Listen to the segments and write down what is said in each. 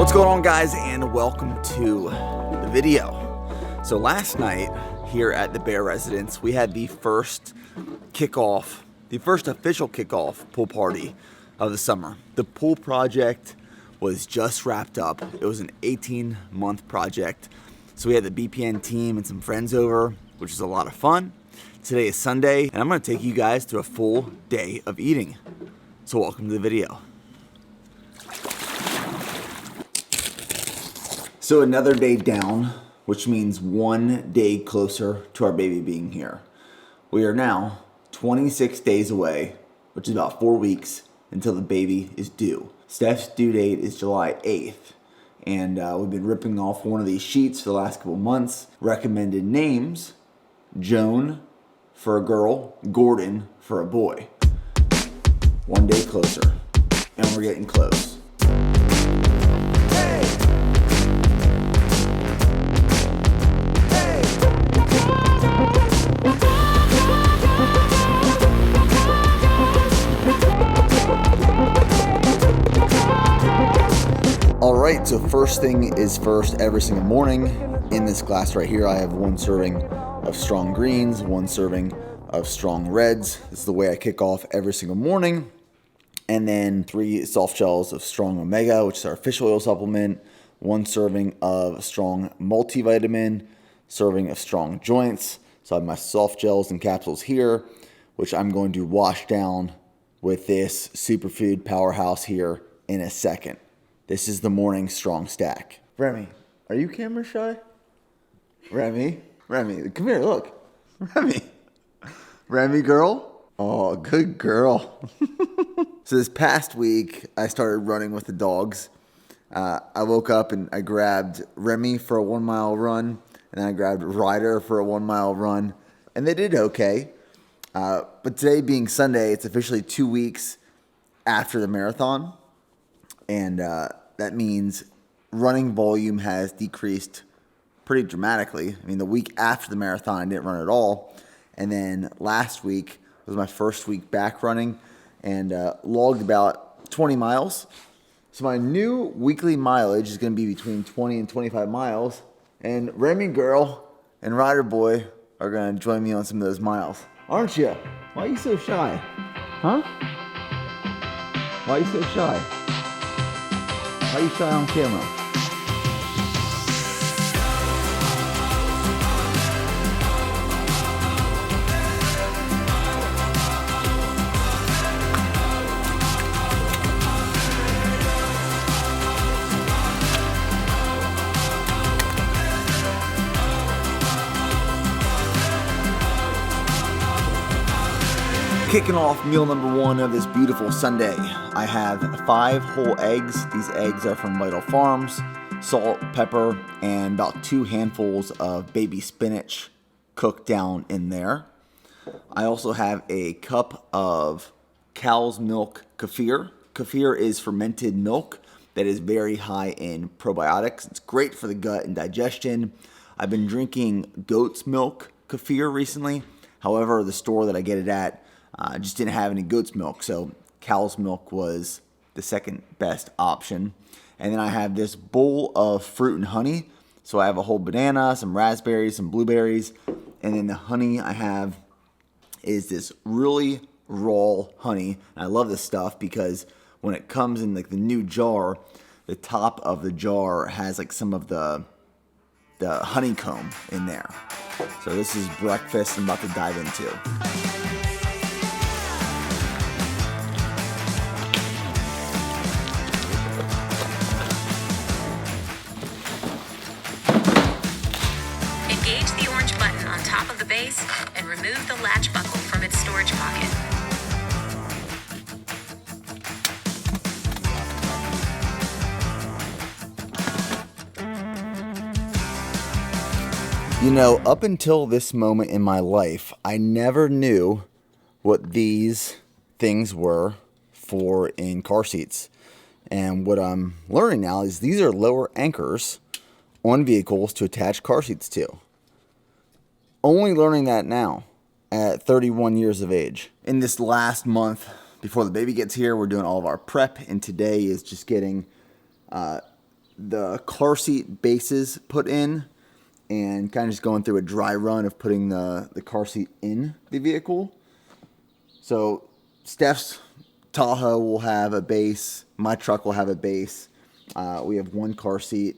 What's going on, guys, and welcome to the video. So last night here at the Bear residence, we had the first official kickoff pool party of the summer. The pool project was just wrapped up. It was an 18-month project. So we had the BPN team and some friends over, which is a lot of fun. Today is Sunday, and I'm gonna take you guys through a full day of eating. So welcome to the video. So another day down, which means one day closer to our baby being here. We are now 26 days away, which is about 4 weeks until the baby is due. Steph's due date is July 8th, and we've been ripping off one of these sheets for the last couple months. Recommended names: Joan for a girl, Gordon for a boy. One day closer, and we're getting close. Alright, so first thing is first every single morning. In this glass right here, I have one serving of strong greens, one serving of strong reds. This is the way I kick off every single morning. And then 3 soft gels of strong omega, which is our fish oil supplement, one serving of strong multivitamin, serving of strong joints. So I have my soft gels and capsules here, which I'm going to wash down with this superfood powerhouse here in a second. This is the morning strong stack. Remy, are you camera shy? Remy, come here, look. Remy girl. Oh, good girl. So this past week, I started running with the dogs. I woke up and I grabbed Remy for a 1 mile run, and then I grabbed Ryder for a 1 mile run, and they did okay. But today being Sunday, it's officially 2 weeks after the marathon, and that means running volume has decreased pretty dramatically. I mean, the week after the marathon, I didn't run at all. And then last week was my first week back running, and logged about 20 miles. So my new weekly mileage is going to be between 20 and 25 miles. And Remy girl and Ryder boy are going to join me on some of those miles. Aren't you? Why are you so shy? Huh? Why are you so shy? Why are you shy on camera? Kicking off meal number 1 of this beautiful Sunday, I have 5 whole eggs. These eggs are from Vital Farms, salt, pepper, and about 2 handfuls of baby spinach cooked down in there. I also have a cup of cow's milk kefir. Kefir is fermented milk that is very high in probiotics. It's great for the gut and digestion. I've been drinking goat's milk kefir recently. However, the store that I get it at just didn't have any goat's milk, so cow's milk was the second best option. And then I have this bowl of fruit and honey. So I have a whole banana, some raspberries, some blueberries, and then the honey I have is this really raw honey. And I love this stuff because when it comes in like the new jar, the top of the jar has like some of the honeycomb in there. So this is breakfast I'm about to dive into. Engage the orange button on top of the base and remove the latch buckle from its storage pocket. You know, up until this moment in my life, I never knew what these things were for in car seats. And what I'm learning now is these are lower anchors on vehicles to attach car seats to. Only learning that now at 31 years of age. In this last month before the baby gets here, we're doing all of our prep, and today is just getting the car seat bases put in and kind of just going through a dry run of putting the car seat in the vehicle. So Steph's Tahoe will have a base. My truck will have a base. We have one car seat.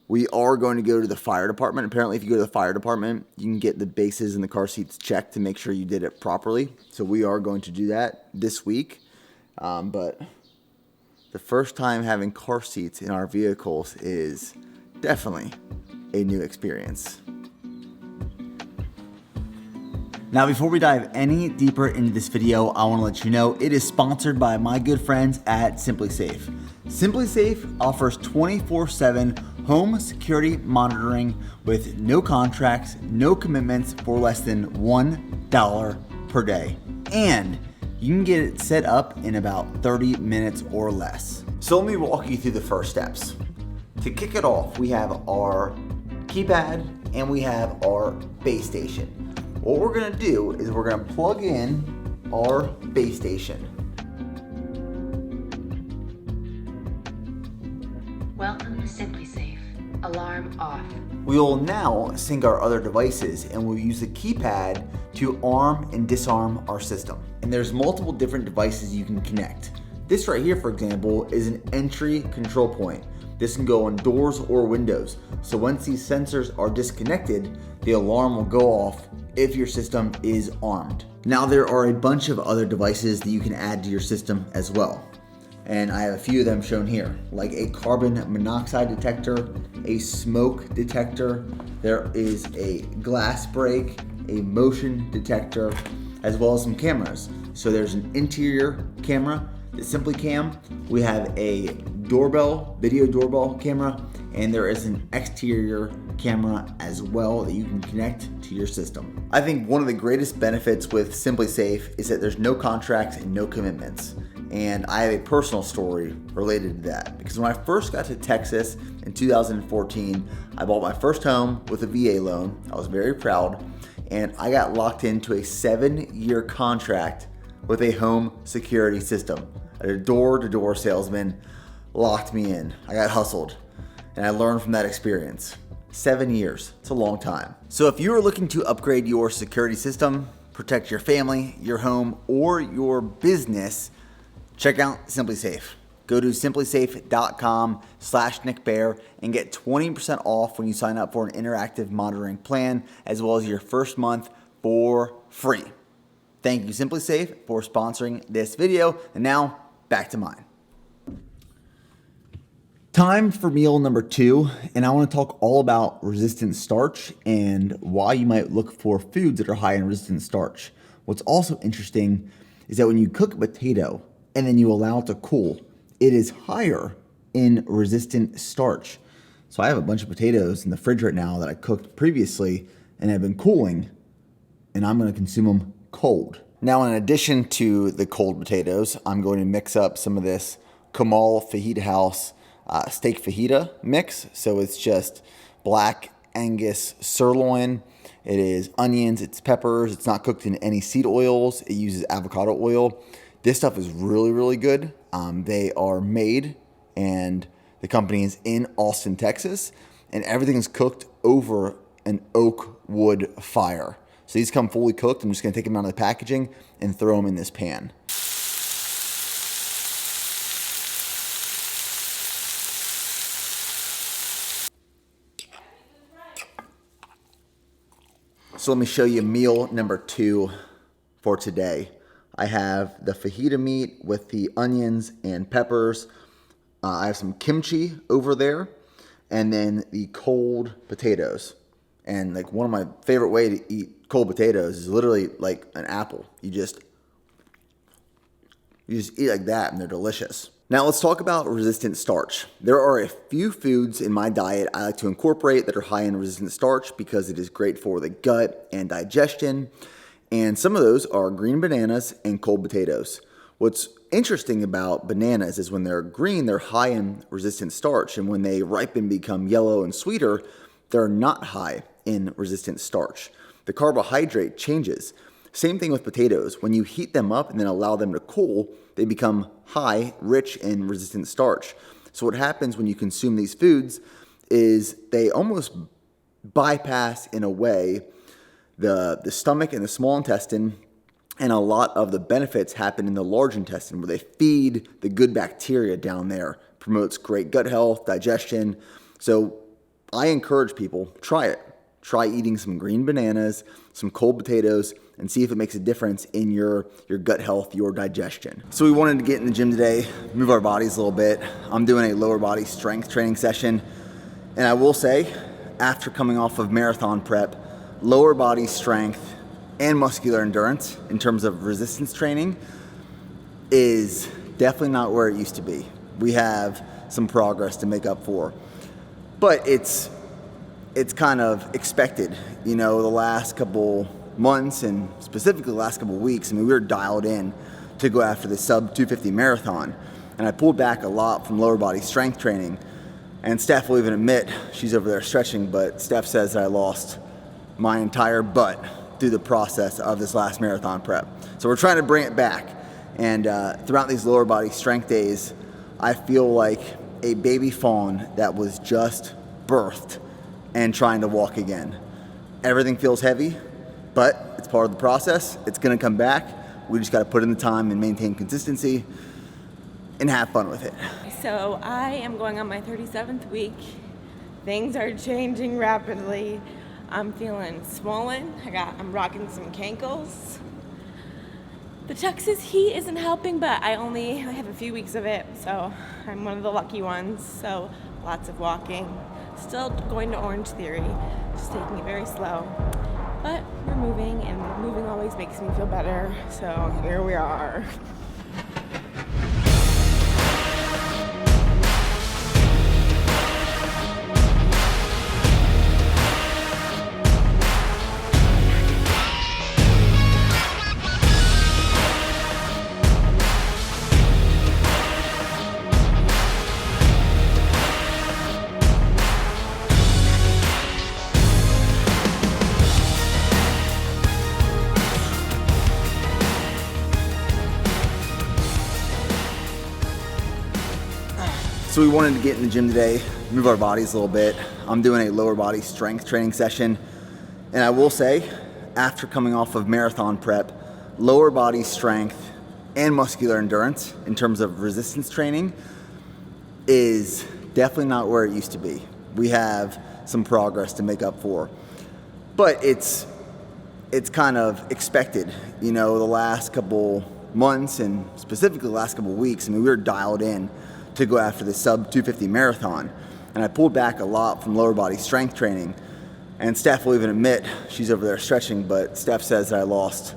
We are going to go to the fire department. Apparently, if you go to the fire department, you can get the bases and the car seats checked to make sure you did it properly. So we are going to do that this week. But the first time having car seats in our vehicles is definitely a new experience. Now, before we dive any deeper into this video, I want to let you know it is sponsored by my good friends at Simply Safe. Simply Safe offers 24/7 home security monitoring with no contracts, no commitments for less than $1 per day. And you can get it set up in about 30 minutes or less. So let me walk you through the first steps. To kick it off, we have our keypad and we have our base station. What we're gonna do is we're gonna plug in our base station. Welcome to Simply Safe. Alarm off. We will now sync our other devices and we'll use the keypad to arm and disarm our system. And there's multiple different devices you can connect. This right here, for example, is an entry control point. This can go on doors or windows. So once these sensors are disconnected, the alarm will go off if your system is armed. Now there are a bunch of other devices that you can add to your system as well. And I have a few of them shown here, like a carbon monoxide detector, a smoke detector, there is a glass break, a motion detector, as well as some cameras. So there's an interior camera, the Simply Cam. We have a doorbell, video doorbell camera, and there is an exterior camera as well that you can connect to your system. I think one of the greatest benefits with Simply Safe is that there's no contracts and no commitments. And I have a personal story related to that, because when I first got to Texas in 2014, I bought my first home with a VA loan. I was very proud, and I got locked into a 7-year contract with a home security system. A door-to-door salesman locked me in. I got hustled, and I learned from that experience. 7 years, it's a long time. So if you are looking to upgrade your security system, protect your family, your home, or your business, check out Simply Safe. Go to simplysafe.com/nickbear and get 20% off when you sign up for an interactive monitoring plan, as well as your first month for free. Thank you, Simply Safe, for sponsoring this video. And now, back to mine. Time for meal number 2, and I want to talk all about resistant starch and why you might look for foods that are high in resistant starch. What's also interesting is that when you cook a potato and then you allow it to cool, it is higher in resistant starch. So I have a bunch of potatoes in the fridge right now that I cooked previously and have been cooling, and I'm going to consume them cold. Now, in addition to the cold potatoes, I'm going to mix up some of this Kamal Fajita House steak fajita mix. So it's just black Angus sirloin. It is onions, it's peppers. It's not cooked in any seed oils. It uses avocado oil. This stuff is really, really good. They are made, and the company is in Austin, Texas, and everything is cooked over an oak wood fire. So these come fully cooked. I'm just gonna take them out of the packaging and throw them in this pan. So let me show you meal number 2 for today. I have the fajita meat with the onions and peppers. I have some kimchi over there, and then the cold potatoes. And like one of my favorite way to eat cold potatoes is literally like an apple. You just eat like that, and they're delicious. Now let's talk about resistant starch. There are a few foods in my diet I like to incorporate that are high in resistant starch because it is great for the gut and digestion. And some of those are green bananas and cold potatoes. What's interesting about bananas is when they're green, they're high in resistant starch. And when they ripen, become yellow and sweeter, they're not high in resistant starch. The carbohydrate changes. Same thing with potatoes. When you heat them up and then allow them to cool, they become high, rich in resistant starch. So what happens when you consume these foods is they almost bypass, in a way, the stomach and the small intestine, and a lot of the benefits happen in the large intestine, where they feed the good bacteria down there, promotes great gut health, digestion. So I encourage people, try it. Try eating some green bananas, some cold potatoes, and see if it makes a difference in your gut health, your digestion. So we wanted to get in the gym today, move our bodies a little bit. I'm doing a lower body strength training session. And I will say, after coming off of marathon prep, lower body strength and muscular endurance in terms of resistance training is definitely not where it used to be. We have some progress to make up for. But it's kind of expected. The last couple months and specifically the last couple weeks, we were dialed in to go after the sub 250 marathon. And I pulled back a lot from lower body strength training. And Steph will even admit, she's over there stretching, but Steph says that I lost my entire butt through the process of this last marathon prep. So we're trying to bring it back. And throughout these lower body strength days, I feel like a baby fawn that was just birthed and trying to walk again. Everything feels heavy, but it's part of the process. It's gonna come back. We just gotta put in the time and maintain consistency and have fun with it. So I am going on my 37th week. Things are changing rapidly. I'm feeling swollen. I'm rocking some cankles. The Texas heat isn't helping, but I only have a few weeks of it, so I'm one of the lucky ones. So lots of walking. Still going to Orange Theory, just taking it very slow. But we're moving, and moving always makes me feel better. So here we are. So we wanted to get in the gym today, move our bodies a little bit. I'm doing a lower body strength training session. And I will say, after coming off of marathon prep, lower body strength and muscular endurance in terms of resistance training is definitely not where it used to be. We have some progress to make up for. But it's kind of expected. The last couple months and specifically the last couple weeks, we were dialed in to go after the sub 250 marathon. And I pulled back a lot from lower body strength training. And Steph will even admit, she's over there stretching, but Steph says that I lost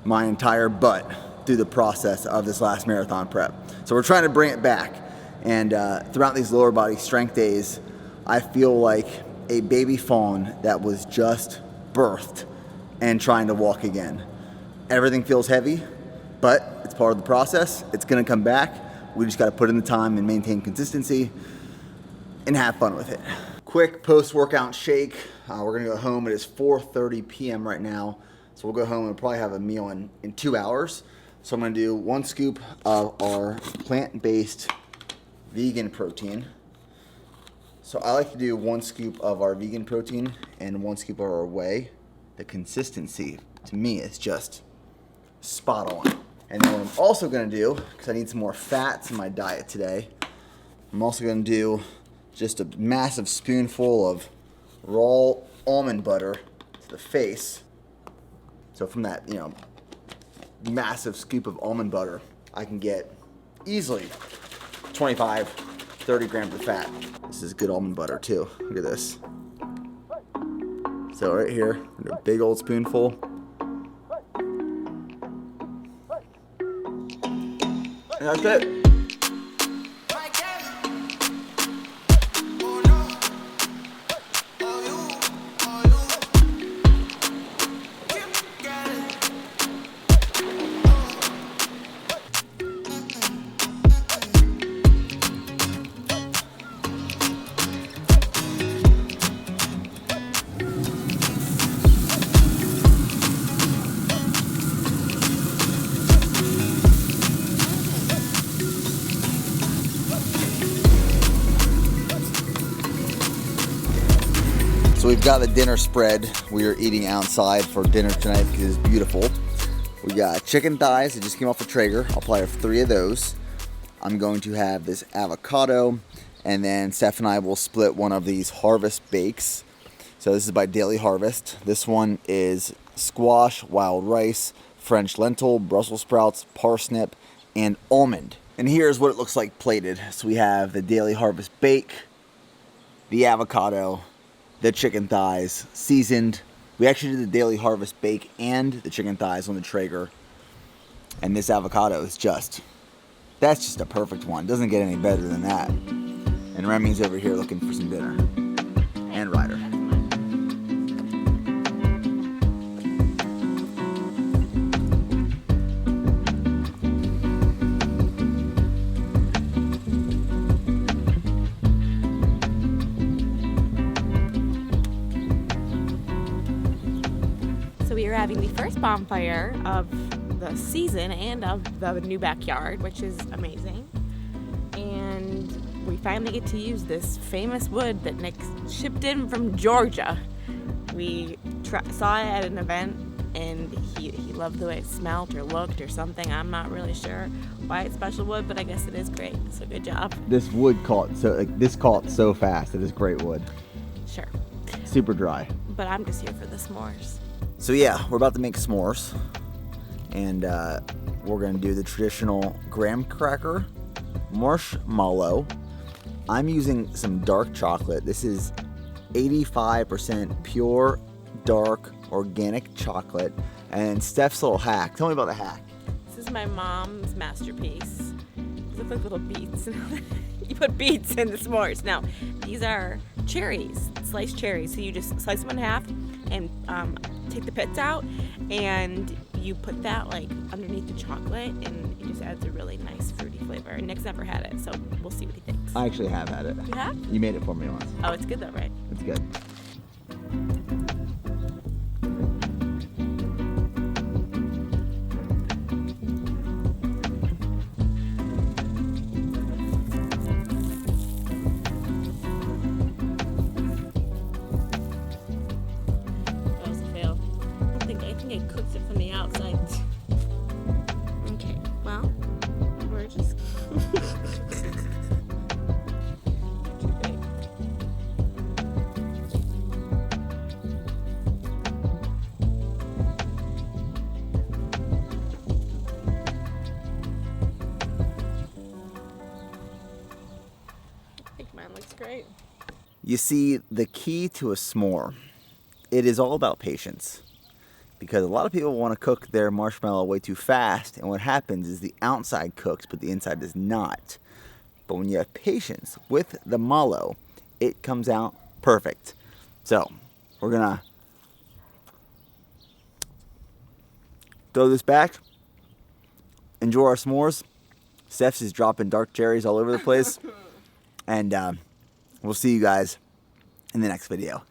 my entire butt through the process of this last marathon prep. So we're trying to bring it back. And throughout these lower body strength days, I feel like a baby fawn that was just birthed and trying to walk again. Everything feels heavy, but it's part of the process. It's gonna come back. We just gotta put in the time and maintain consistency and have fun with it. Quick post-workout shake. We're gonna go home. It is 4:30 p.m. right now. So we'll go home and probably have a meal in 2 hours. So I'm gonna do 1 scoop of our plant-based vegan protein. So I like to do 1 scoop of our vegan protein and 1 scoop of our whey. The consistency, to me, is just spot on. And then what I'm also gonna do, because I need some more fats in my diet today, I'm also gonna do just a massive spoonful of raw almond butter to the face. So from that, massive scoop of almond butter, I can get easily 25, 30 grams of fat. This is good almond butter too. Look at this. So right here, a big old spoonful. And that's it. So we've got the dinner spread. We are eating outside for dinner tonight because it's beautiful. We got chicken thighs that just came off the Traeger. I'll probably have 3 of those. I'm going to have this avocado, and then Steph and I will split one of these Harvest Bakes. So this is by Daily Harvest. This one is squash, wild rice, French lentil, Brussels sprouts, parsnip, and almond. And here's what it looks like plated. So we have the Daily Harvest Bake, the avocado, the chicken thighs, seasoned. We actually did the Daily Harvest Bake and the chicken thighs on the Traeger. And this avocado is that's just a perfect one. Doesn't get any better than that. And Remy's over here looking for some dinner. And Ryder. So we are having the first bonfire of the season and of the new backyard, which is amazing. And we finally get to use this famous wood that Nick shipped in from Georgia. We saw it at an event, and he loved the way it smelled or looked or something. I'm not really sure why it's special wood, but I guess it is great. So good job. This wood caught so fast. It is great wood. Sure. Super dry. But I'm just here for the s'mores. So yeah, we're about to make s'mores. And we're going to do the traditional graham cracker marshmallow. I'm using some dark chocolate. This is 85% pure, dark, organic chocolate. And Steph's little hack. Tell me about the hack. This is my mom's masterpiece. These look like little beets. You put beets in the s'mores. Now, these are cherries, sliced cherries. So you just slice them in half and take the pits out, and you put that like underneath the chocolate, and it just adds a really nice fruity flavor. And Nick's never had it, so we'll see what he thinks. I actually have had it. You have? You made it for me once. Oh, it's good though, right? It's good. That was a fail. I think it cooks it from the outside. Okay, well, we're just too big. I think mine looks great. You see, the key to a s'more, it is all about patience. Because a lot of people want to cook their marshmallow way too fast, and what happens is the outside cooks, but the inside does not. But when you have patience with the mallow, it comes out perfect. So, we're gonna throw this back, enjoy our s'mores. Steph's is dropping dark cherries all over the place. And we'll see you guys in the next video.